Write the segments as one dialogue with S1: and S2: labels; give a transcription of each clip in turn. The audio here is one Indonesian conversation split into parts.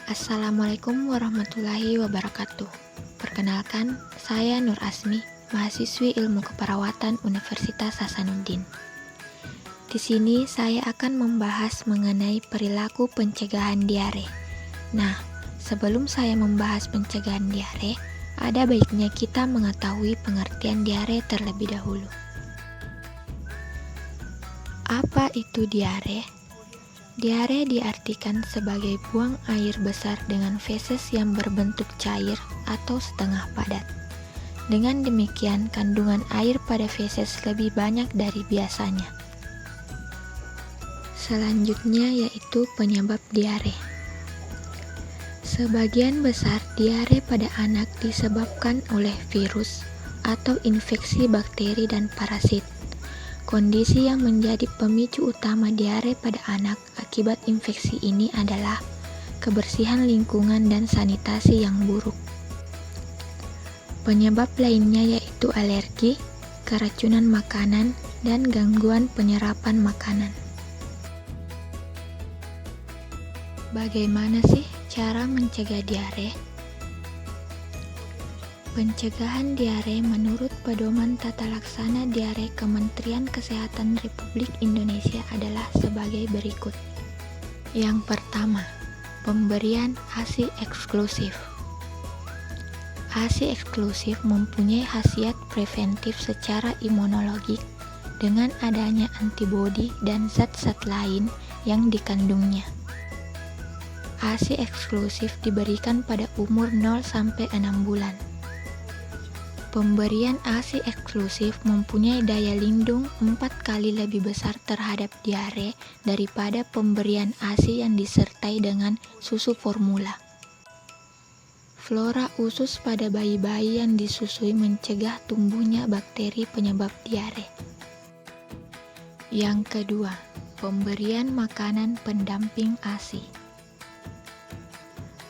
S1: Assalamualaikum warahmatullahi wabarakatuh. Perkenalkan, saya Nur Asmi, mahasiswi Ilmu Keperawatan Universitas Hasanuddin. Di sini saya akan membahas mengenai perilaku pencegahan diare. Nah, sebelum saya membahas pencegahan diare, ada baiknya kita mengetahui pengertian diare terlebih dahulu. Apa itu diare? Diare diartikan sebagai buang air besar dengan feses yang berbentuk cair atau setengah padat. Dengan demikian, kandungan air pada feses lebih banyak dari biasanya. Selanjutnya yaitu penyebab diare. Sebagian besar diare pada anak disebabkan oleh virus atau infeksi bakteri dan parasit. Kondisi yang menjadi pemicu utama diare pada anak akibat infeksi ini adalah kebersihan lingkungan dan sanitasi yang buruk. Penyebab lainnya yaitu alergi, keracunan makanan, dan gangguan penyerapan makanan. Bagaimana sih cara mencegah diare? Pencegahan diare menurut Pedoman Tata Laksana Diare Kementerian Kesehatan Republik Indonesia adalah sebagai berikut. Yang pertama, pemberian ASI eksklusif. ASI eksklusif mempunyai khasiat preventif secara imunologik dengan adanya antibodi dan zat-zat lain yang dikandungnya. ASI eksklusif diberikan pada umur 0-6 bulan. Pemberian ASI eksklusif mempunyai daya lindung 4 kali lebih besar terhadap diare daripada pemberian ASI yang disertai dengan susu formula. Flora usus pada bayi-bayi yang disusui mencegah tumbuhnya bakteri penyebab diare. Yang kedua, pemberian makanan pendamping ASI.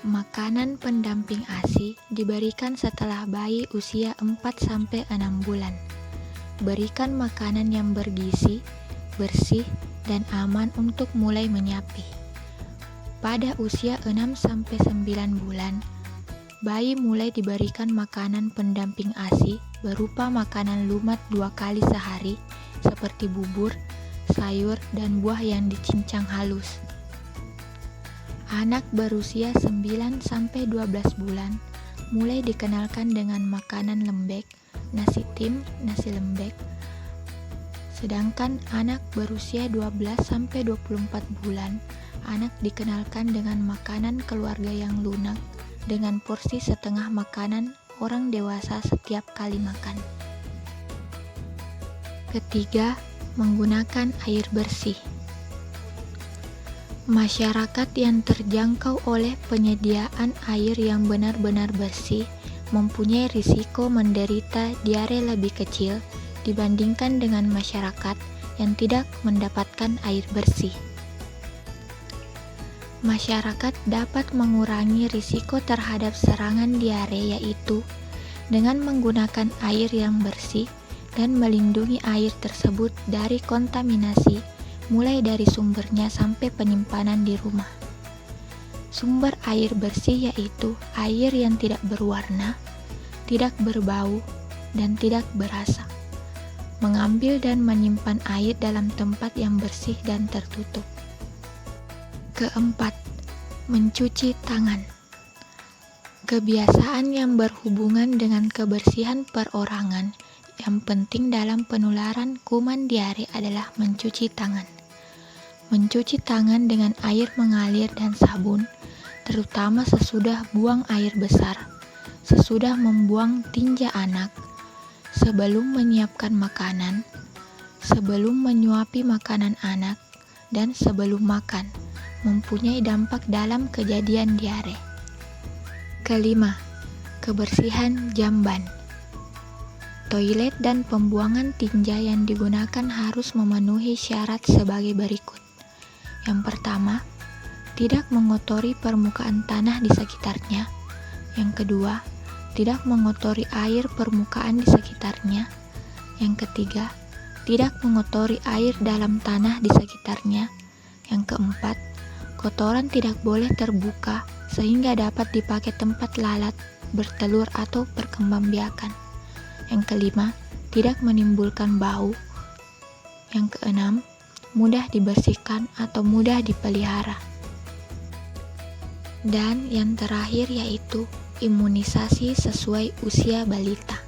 S1: Makanan pendamping ASI diberikan setelah bayi usia 4-6 bulan. Berikan makanan yang bergizi, bersih, dan aman untuk mulai menyapih. Pada usia 6-9 bulan, bayi mulai diberikan makanan pendamping ASI berupa makanan lumat 2 kali sehari seperti bubur, sayur, dan buah yang dicincang halus. Anak berusia 9-12 bulan mulai dikenalkan dengan makanan lembek, nasi tim, nasi lembek. Sedangkan anak berusia 12-24 bulan, anak dikenalkan dengan makanan keluarga yang lunak dengan porsi setengah makanan orang dewasa setiap kali makan. Ketiga, menggunakan air bersih. Masyarakat yang terjangkau oleh penyediaan air yang benar-benar bersih mempunyai risiko menderita diare lebih kecil dibandingkan dengan masyarakat yang tidak mendapatkan air bersih. Masyarakat dapat mengurangi risiko terhadap serangan diare yaitu dengan menggunakan air yang bersih dan melindungi air tersebut dari kontaminasi mulai dari sumbernya sampai penyimpanan di rumah. Sumber air bersih yaitu air yang tidak berwarna, tidak berbau, dan tidak berasa. Mengambil dan menyimpan air dalam tempat yang bersih dan tertutup. Keempat, mencuci tangan. Kebiasaan yang berhubungan dengan kebersihan perorangan yang penting dalam penularan kuman diare adalah mencuci tangan. Mencuci tangan dengan air mengalir dan sabun, terutama sesudah buang air besar, sesudah membuang tinja anak, sebelum menyiapkan makanan, sebelum menyuapi makanan anak, dan sebelum makan, mempunyai dampak dalam kejadian diare. Kelima, kebersihan jamban. Toilet dan pembuangan tinja yang digunakan harus memenuhi syarat sebagai berikut. Yang pertama, tidak mengotori permukaan tanah di sekitarnya. Yang kedua, tidak mengotori air permukaan di sekitarnya. Yang ketiga, tidak mengotori air dalam tanah di sekitarnya. Yang keempat, kotoran tidak boleh terbuka sehingga dapat dipakai tempat lalat, bertelur atau perkembangbiakan. Yang kelima, tidak menimbulkan bau. Yang keenam, mudah dibersihkan atau mudah dipelihara. Dan yang terakhir yaitu imunisasi sesuai usia balita.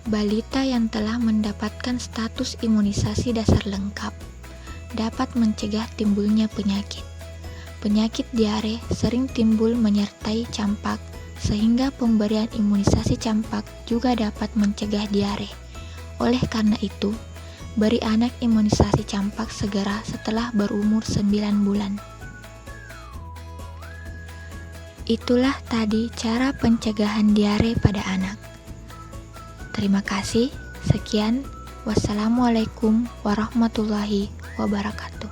S1: Balita yang telah mendapatkan status imunisasi dasar lengkap dapat mencegah timbulnya penyakit. Penyakit diare sering timbul menyertai campak, sehingga pemberian imunisasi campak juga dapat mencegah diare. Oleh karena itu, beri anak imunisasi campak segera setelah berumur 9 bulan. Itulah tadi cara pencegahan diare pada anak. Terima kasih. Sekian. Wassalamualaikum warahmatullahi wabarakatuh.